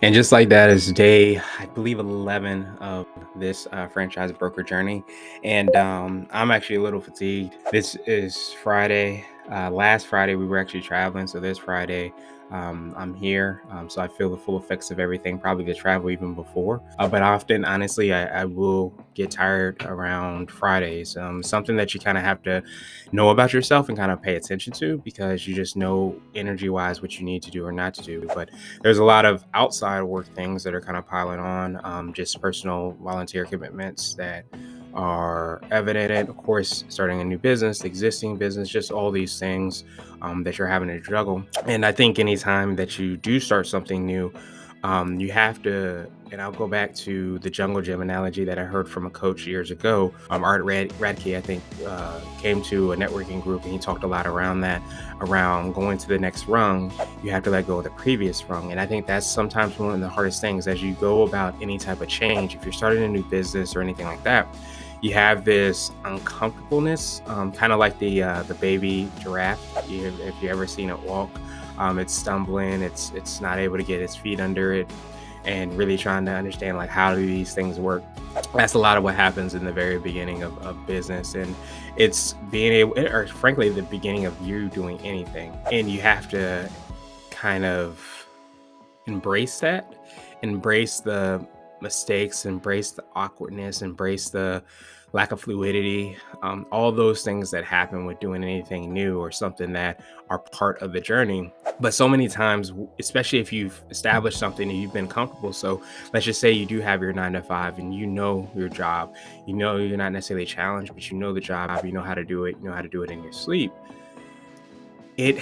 And just like that is day, I believe, 11 of this franchise broker journey. And I'm actually a little fatigued. This is Friday. Last Friday, we were actually traveling. So this Friday, I'm here. So I feel the full effects of everything, probably the travel even before. But often, honestly, I will get tired around Fridays. Something that you kind of have to know about yourself and kind of pay attention to because you just know energy wise what you need to do or not to do. But there's a lot of outside work things that are kind of piling on, just personal volunteer commitments that are evident. Of course, starting a new business, existing business, just all these things that you're having to juggle. And I think anytime that you do start something new, you have to, and I'll go back to the jungle gym analogy that I heard from a coach years ago. Art Radke, I think, came to a networking group and he talked a lot around that, around going to the next rung. You have to let go of the previous rung. And I think that's sometimes one of the hardest things as you go about any type of change. If you're starting a new business or anything like that, you have this uncomfortableness, kind of like the baby giraffe. If you ever seen it walk, it's stumbling, it's not able to get its feet under it, and really trying to understand like how do these things work. That's a lot of what happens in the very beginning of business, and it's being able, or frankly, the beginning of you doing anything, and you have to kind of embrace that, embrace the mistakes, embrace the awkwardness, embrace the lack of fluidity, all those things that happen with doing anything new or something that are part of the journey. But so many times, especially if you've established something and you've been comfortable. So let's just say you do have your 9 to 5 and you know your job, you know you're not necessarily challenged, but you know the job, you know how to do it, you know how to do it in your sleep. It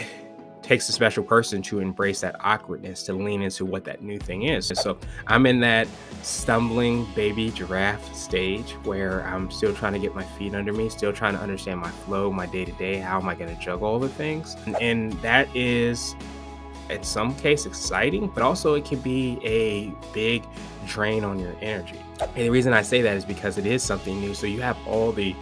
takes a special person to embrace that awkwardness, to lean into what that new thing is. And so I'm in that stumbling baby giraffe stage where I'm still trying to get my feet under me, still trying to understand my flow, my day to day. How am I going to juggle all the things? And that is, in some case, exciting, but also it can be a big drain on your energy. And the reason I say that is because it is something new. So you have all the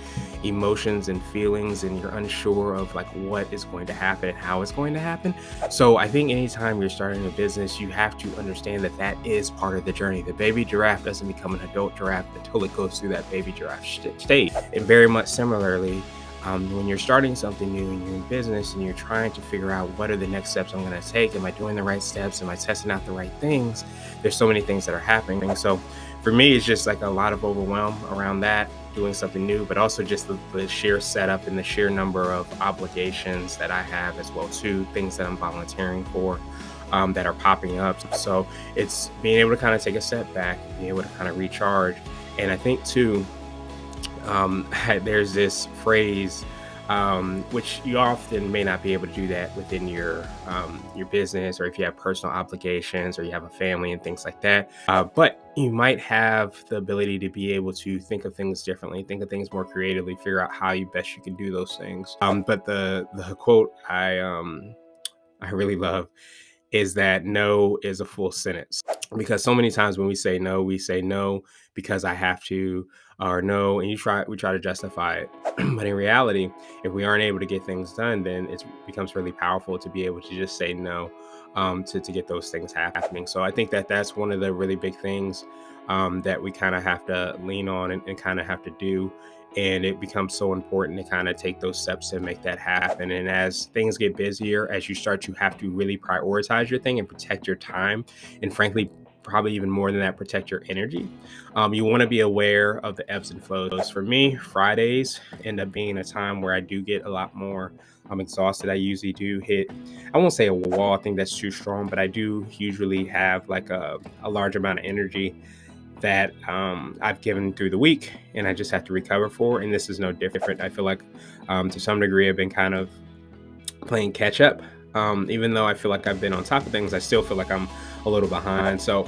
emotions and feelings, and you're unsure of like what is going to happen and how it's going to happen. So I think anytime you're starting a business, you have to understand that that is part of the journey. The baby giraffe doesn't become an adult giraffe until it goes through that baby giraffe stage. And very much similarly, when you're starting something new and you're in business and you're trying to figure out what are the next steps I'm going to take, am I doing the right steps, am I testing out the right things, there's so many things that are happening. So for me, it's just like a lot of overwhelm around that, doing something new, but also just the sheer setup and the sheer number of obligations that I have as well too, things that I'm volunteering for, that are popping up. So it's being able to kind of take a step back, being able to kind of recharge. And I think too, there's this phrase, which you often may not be able to do that within your business, or if you have personal obligations or you have a family and things like that. But you might have the ability to be able to think of things differently, think of things more creatively, figure out how you best you can do those things. But the quote I really love is that no is a full sentence, because so many times when we say no because I have to, or no, and we try to justify it. But in reality, if we aren't able to get things done, then it becomes really powerful to be able to just say no, to get those things happening. So I think that that's one of the really big things, that we kind of have to lean on and kind of have to do. And it becomes so important to kind of take those steps to make that happen. And as things get busier, as you start to have to really prioritize your thing and protect your time, and frankly, probably even more than that, protect your energy, you want to be aware of the ebbs and flows. For me, Fridays end up being a time where I do get a lot more. I'm exhausted. I usually do hit, I won't say a wall, I think that's too strong, but I do usually have like a large amount of energy that I've given through the week, and I just have to recover for. And this is no different. I feel like, to some degree, I've been kind of playing catch up. Even though I feel like I've been on top of things, I still feel like I'm a little behind. So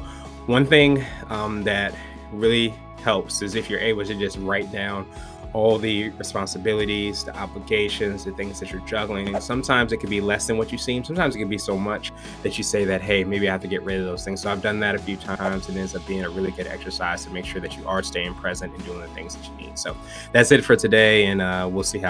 one thing, that really helps is if you're able to just write down all the responsibilities, the obligations, the things that you're juggling. And sometimes it could be less than what you seem. Sometimes it can be so much that you say that, hey, maybe I have to get rid of those things. So I've done that a few times, and it ends up being a really good exercise to make sure that you are staying present and doing the things that you need. So that's it for today, and we'll see how